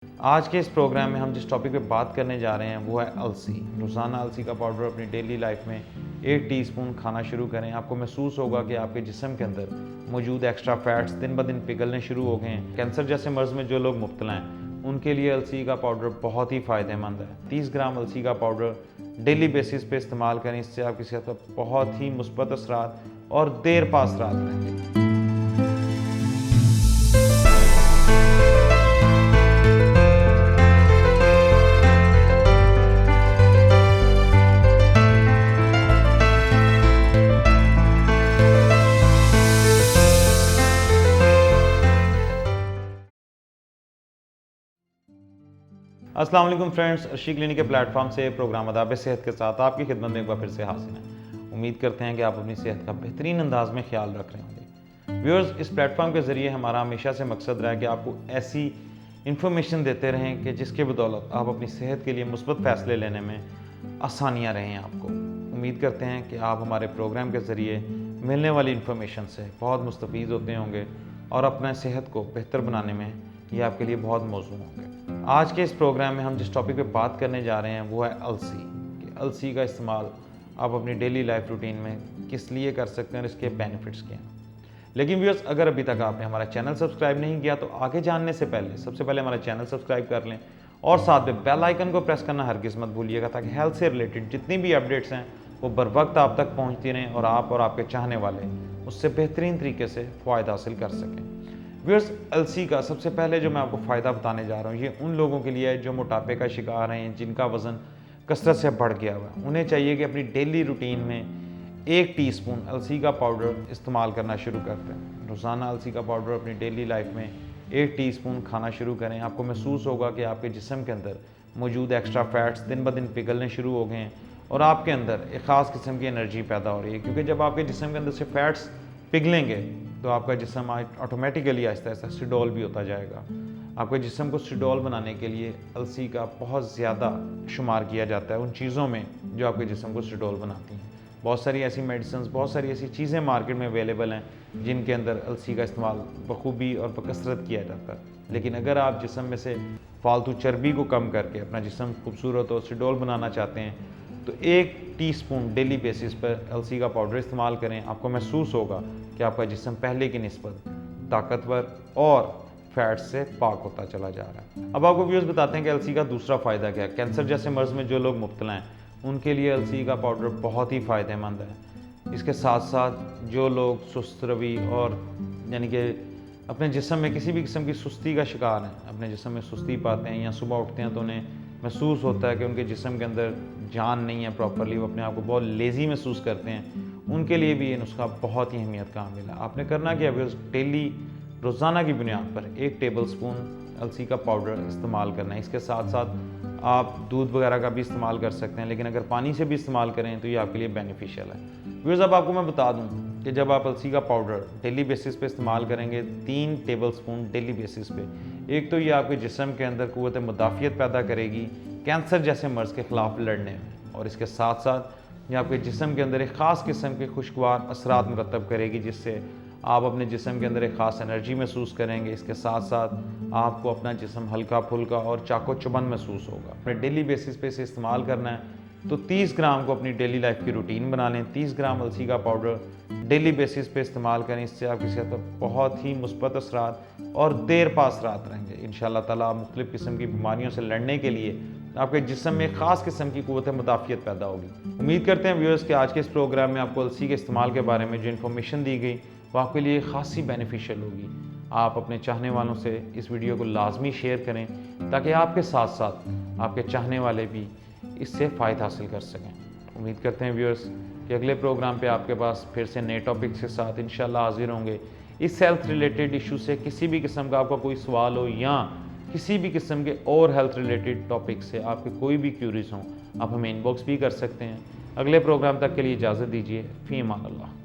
आज के इस प्रोग्राम में हम जिस टॉपिक पे बात करने जा रहे हैं वो है अलसी। रोज़ाना अलसी का पाउडर अपनी डेली लाइफ में 1 टीस्पून खाना शुरू करें। आपको महसूस होगा कि आपके जिस्म के अंदर मौजूद एक्स्ट्रा फैट्स दिन ब दिन पिघलने शुरू हो गए हैं। कैंसर जैसे मर्ज़ में जो लोग मुब्तला हैं उनके लिए अलसी का पाउडर बहुत ही फ़ायदेमंद है। 30 ग्राम अलसी का पाउडर डेली बेसिस पे इस्तेमाल करें। इससे आपकी सेहत पर बहुत ही मुस्बत असरात और देर पा असरात रहेंगे। अस्सलाम वालेकुम फ्रेंड्स, अर्शी क्लिनिक के प्लेटफॉर्म से प्रोग्राम आदाब सेहत के साथ आपकी खिदमत में एक बार फिर से हाजिर हैं। उम्मीद करते हैं कि आप अपनी सेहत का बेहतरीन अंदाज में ख्याल रख रहे होंगे। व्यूअर्स, इस प्लेटफॉर्म के ज़रिए हमारा हमेशा से मकसद रहा है कि आपको ऐसी इन्फॉर्मेशन देते रहें कि जिसके बदौलत आप अपनी सेहत के लिए मुस्बत फ़ैसले लेने में आसानियाँ रहें। आपको उम्मीद करते हैं कि आप हमारे प्रोग्राम के ज़रिए मिलने वाली इन्फॉर्मेशन से बहुत मुस्तफ़ीज़ होते होंगे और अपना सेहत को बेहतर बनाने में ये आपके लिए बहुत मौजूद होंगे। आज के इस प्रोग्राम में हम जिस टॉपिक पे बात करने जा रहे हैं वो है अलसी। कि अलसी का इस्तेमाल आप अपनी डेली लाइफ रूटीन में किस लिए कर सकते हैं और इसके बेनिफिट्स क्या हैं। लेकिन व्यूअर्स, अगर अभी तक आपने हमारा चैनल सब्सक्राइब नहीं किया तो आगे जानने से पहले सबसे पहले हमारा चैनल सब्सक्राइब कर लें और साथ में बेल आइकन को प्रेस करना हरगिज़ मत भूलिएगा, ताकि हेल्थ से रिलेटेड जितनी भी अपडेट्स हैं वो बर वक्त आप तक पहुँचती रहें और आप और आपके चाहने वाले उससे बेहतरीन तरीके से फ़ायदा हासिल कर सकें। व्यूअर्स, अलसी का सबसे पहले जो मैं आपको फ़ायदा बताने जा रहा हूँ ये उन लोगों के लिए है जो मोटापे का शिकार हैं, जिनका वज़न कसरत से बढ़ गया हुआ है। उन्हें चाहिए कि अपनी डेली रूटीन में 1 टीस्पून अलसी का पाउडर इस्तेमाल करना शुरू करते हैं। रोज़ाना अलसी का पाउडर अपनी डेली लाइफ में 1 टीस्पून खाना शुरू करें। आपको महसूस होगा कि आपके जिस्म के अंदर मौजूद एक्स्ट्रा फैट्स दिन ब दिन पिघलने शुरू हो गए हैं और आपके अंदर एक ख़ास किस्म की एनर्जी पैदा हो रही है। क्योंकि जब आपके जिस्म के अंदर से फैट्स पिघलेंगे तो आपका जिस्म ऑटोमेटिकली आहिस्ता आहिस्ता सिडोल भी होता जाएगा। आपके जिस्म को सिडोल बनाने के लिए अलसी का बहुत ज़्यादा शुमार किया जाता है उन चीज़ों में जो आपके जिस्म को सिडोल बनाती हैं। बहुत सारी ऐसी मेडिसिन, बहुत सारी ऐसी चीज़ें मार्केट में अवेलेबल हैं जिनके अंदर अलसी का इस्तेमाल बखूबी और बकसरत किया जाता है। लेकिन अगर आप जिस्म में से फालतू चर्बी को कम करके अपना जिस्म खूबसूरत और सिडोल बनाना चाहते हैं तो 1 टीस्पून डेली बेसिस पर अलसी का पाउडर इस्तेमाल करें। आपको महसूस होगा कि आपका जिस्म पहले की निस्बत ताकतवर और फैट से पाक होता चला जा रहा है। अब आपको व्यूअर्स बताते हैं कि अलसी का दूसरा फ़ायदा क्या है। कैंसर जैसे मर्ज़ में जो लोग मुब्तला हैं उनके लिए अलसी का पाउडर बहुत ही फ़ायदेमंद है। इसके साथ साथ जो लोग सुस्त रवि और यानी कि अपने जिस्म में किसी भी किस्म की सुस्ती का शिकार हैं, अपने जिस्म में सुस्ती पाते हैं या सुबह उठते हैं तो उन्हें महसूस होता है कि उनके जिस्म के अंदर जान नहीं है प्रॉपरली, वो अपने आप को बहुत लेज़ी महसूस करते हैं, उनके लिए भी ये नुस्खा बहुत ही अहमियत का हामिल है। आपने करना क्या है, डेली रोज़ाना की बुनियाद पर 1 टेबलस्पून अलसी का पाउडर इस्तेमाल करना है। इसके साथ साथ आप दूध वगैरह का भी इस्तेमाल कर सकते हैं, लेकिन अगर पानी से भी इस्तेमाल करें तो ये आपके लिए बेनिफिशियल है। व्यूअर्स, अब आपको मैं बता दूं कि जब आप अलसी का पाउडर डेली बेसिस पे इस्तेमाल करेंगे 3 टेबलस्पून डेली बेसिस पे, एक तो ये आपके जिस्म के अंदर क़ुव्वत मुदाफ़ियत पैदा करेगी कैंसर जैसे मर्ज़ के ख़िलाफ़ लड़ने में, और इसके साथ साथ ये आपके जिस्म के अंदर एक ख़ास किस्म के खुशगवार असरात मुरतब करेगी, जिससे आप अपने जिस्म के अंदर एक ख़ास एनर्जी महसूस करेंगे। इसके साथ साथ आपको अपना जिस्म हल्का फुल्का और चाको चुबंद महसूस होगा। अपने डेली बेसिस पे इसे इस्तेमाल करना है तो 30 ग्राम को अपनी डेली लाइफ की रूटीन बना लें। 30 ग्राम अलसी का पाउडर डेली बेसिस पे इस्तेमाल करें। इससे आपकी सेहत पर बहुत ही मुस्बत असरात और देर पा असरात रहेंगे। इंशाअल्लाह ताला आप मुख्तलिफ़ किस्म की बीमारियों से लड़ने के लिए आपके जिस्म में ख़ास किस्म की क़ुव्वत मुदाफ़ियत पैदा होगी। उम्मीद करते हैं व्यूअर्स कि आज के इस प्रोग्राम में आपको अलसी के इस्तेमाल के बारे में जो इन्फॉर्मेशन दी गई वो आपके लिए ख़ासी बेनिफिशियल होगी। आप अपने चाहने वालों से इस वीडियो को लाजमी शेयर करें ताकि आपके साथ साथ आपके चाहने वाले भी इससे फ़ायदा हासिल कर सकें। उम्मीद करते हैं व्यूअर्स कि अगले प्रोग्राम पे आपके पास फिर से नए टॉपिक्स के साथ इंशाल्लाह हाजिर होंगे। इस हेल्थ रिलेटेड इशू से किसी भी किस्म का आपका कोई सवाल हो या किसी भी किस्म के और हेल्थ रिलेटेड टॉपिक से आपके कोई भी क्यूरीज हों, आप हमें इनबॉक्स भी कर सकते हैं। अगले प्रोग्राम तक के लिए इजाज़त दीजिए। फ़ी अमान अल्लाह।